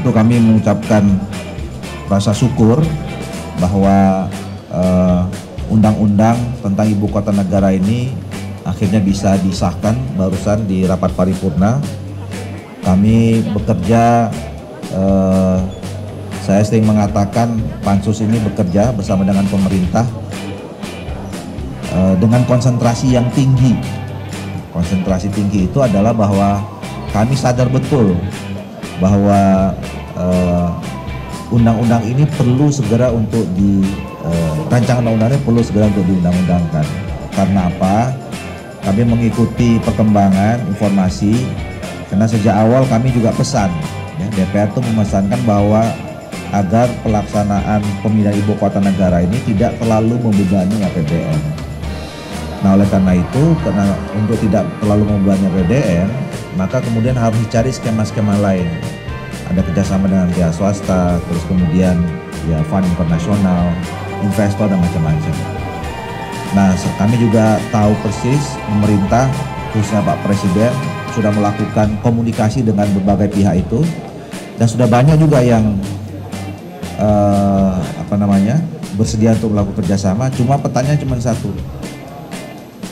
tentu kami mengucapkan rasa syukur bahwa undang-undang tentang ibu kota negara ini akhirnya bisa disahkan barusan di rapat paripurna. Kami bekerja, saya sering mengatakan pansus ini bekerja bersama dengan pemerintah dengan konsentrasi yang tinggi. Konsentrasi tinggi itu adalah bahwa kami sadar betul bahwa undang-undang ini perlu segera untuk rancangan undang-undangnya perlu segera untuk diundang-undangkan. Karena apa? Kami mengikuti perkembangan informasi, karena sejak awal kami juga pesan, ya, DPR itu memesankan bahwa agar pelaksanaan pemindahan ibu kota negara ini tidak terlalu membebani APBN. Nah, oleh karena itu, karena untuk tidak terlalu membebani APBN, maka kemudian harus dicari skema-skema lain. Ada kerjasama dengan pihak swasta, terus kemudian ya fund internasional, investor dan macam-macam. Nah, kami juga tahu persis pemerintah, khususnya Pak Presiden, sudah melakukan komunikasi dengan berbagai pihak itu, dan sudah banyak juga yang bersedia untuk melakukan kerjasama. Cuma pertanyaan cuma satu,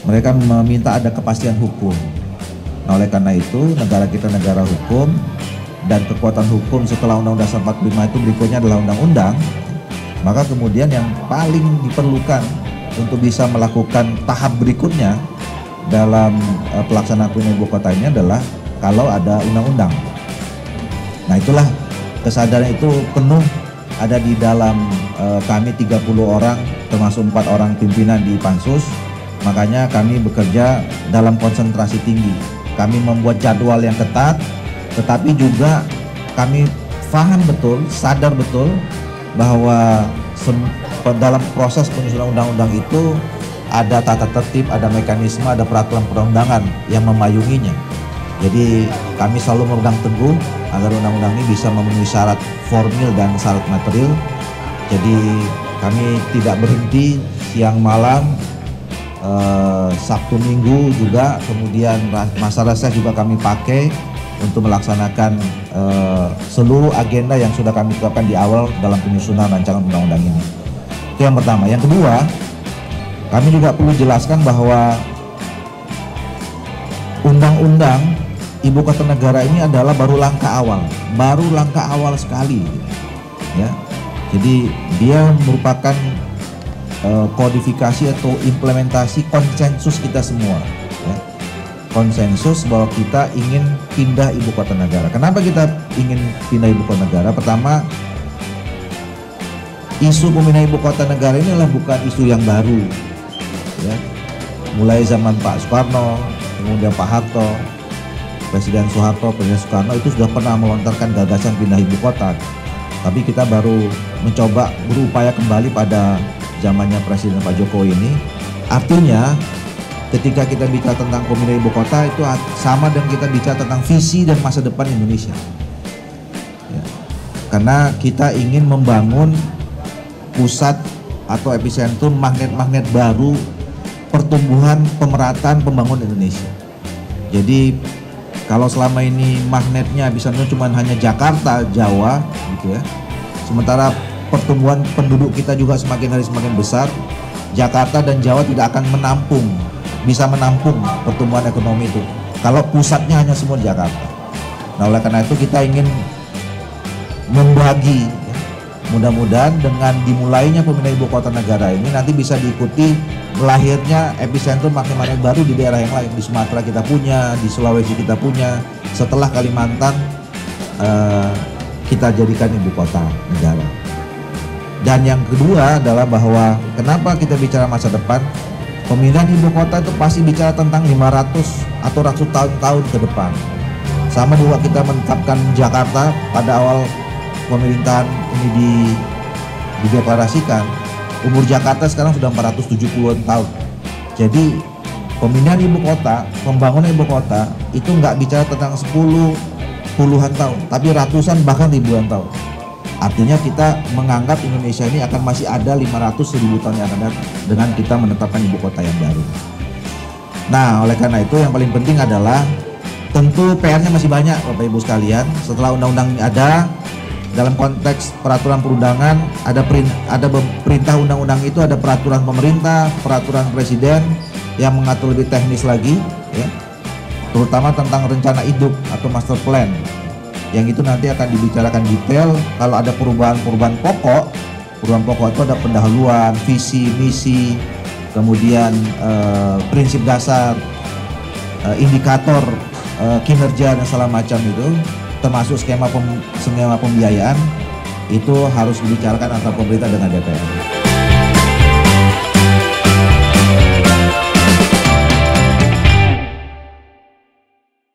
mereka meminta ada kepastian hukum. Nah, oleh karena itu negara kita negara hukum, dan kekuatan hukum setelah Undang-Undang Dasar 45 itu berikutnya adalah undang-undang. Maka kemudian yang paling diperlukan untuk bisa melakukan tahap berikutnya dalam pelaksanaan pemindahan ibu kota ini adalah kalau ada undang-undang. Nah, itulah kesadaran itu penuh ada di dalam kami 30 orang termasuk 4 orang pimpinan di Pansus. Makanya kami bekerja dalam konsentrasi tinggi. Kami membuat jadwal yang ketat, tetapi juga kami paham betul, sadar betul bahwa dalam proses penyusunan undang-undang itu ada tata tertib, ada mekanisme, ada peraturan perundangan yang memayunginya. Jadi kami selalu memegang teguh agar undang-undang ini bisa memenuhi syarat formil dan syarat material. Jadi kami tidak berhenti siang malam, Sabtu Minggu juga, kemudian masa reses juga kami pakai untuk melaksanakan seluruh agenda yang sudah kami tetapkan di awal dalam penyusunan rancangan undang-undang ini. Itu yang pertama. Yang kedua, kami juga perlu jelaskan bahwa undang-undang ibu kota negara ini adalah baru langkah awal sekali, ya. Jadi dia merupakan kodifikasi atau implementasi konsensus kita semua, ya. Konsensus bahwa kita ingin pindah ibu kota negara. Kenapa kita ingin pindah ibu kota negara? Pertama, isu pemindahan ibu kota negara ini adalah bukan isu yang baru, ya. Mulai zaman Pak Soekarno, kemudian Pak Harto, Presiden Soeharto, Presiden Soekarno itu sudah pernah melontarkan gagasan pindah ibu kota. Tapi kita baru mencoba berupaya kembali pada zamannya Presiden Pak Jokowi ini. Artinya ketika kita bicara tentang pemindahan ibu kota itu sama dengan kita bicara tentang visi dan masa depan Indonesia, ya. Karena kita ingin membangun pusat atau epicentrum magnet-magnet baru pertumbuhan pemerataan pembangunan Indonesia. Jadi kalau selama ini magnetnya bisa cuma hanya Jakarta, Jawa gitu ya. Sementara pertumbuhan penduduk kita juga semakin hari semakin besar, Jakarta dan Jawa tidak akan bisa menampung pertumbuhan ekonomi itu kalau pusatnya hanya semua di Jakarta. Nah, oleh karena itu kita ingin membagi, ya. Mudah-mudahan dengan dimulainya pemindahan ibu kota negara ini nanti bisa diikuti lahirnya epicentrum magnet-magnet baru di daerah yang lain. Di Sumatera kita punya, di Sulawesi kita punya, setelah Kalimantan kita jadikan ibu kota negara. Dan yang kedua adalah bahwa kenapa kita bicara masa depan, pemindahan ibu kota itu pasti bicara tentang 500 atau ratus tahun ke depan. Sama juga kita menetapkan Jakarta pada awal pemerintahan ini dideklarasikan, umur Jakarta sekarang sudah 470-an tahun. Jadi pemindahan ibu kota, pembangunan ibu kota itu nggak bicara tentang 10-puluhan tahun, tapi ratusan bahkan ribuan tahun. Artinya kita menganggap Indonesia ini akan masih ada 500-1000 tahun yang akan datang dengan kita menetapkan ibu kota yang baru. Nah, oleh karena itu yang paling penting adalah tentu PR-nya masih banyak Bapak Ibu sekalian. Setelah undang-undang ini ada, dalam konteks peraturan perundangan ada perintah undang-undang itu ada peraturan pemerintah, peraturan presiden yang mengatur lebih teknis lagi, ya, terutama tentang rencana hidup atau master plan, yang itu nanti akan dibicarakan detail. Kalau ada perubahan pokok itu ada pendahuluan, visi, misi, kemudian prinsip dasar, indikator kinerja dan segala macam itu, termasuk skema pembiayaan, itu harus dibicarakan antara pemerintah dengan DPR.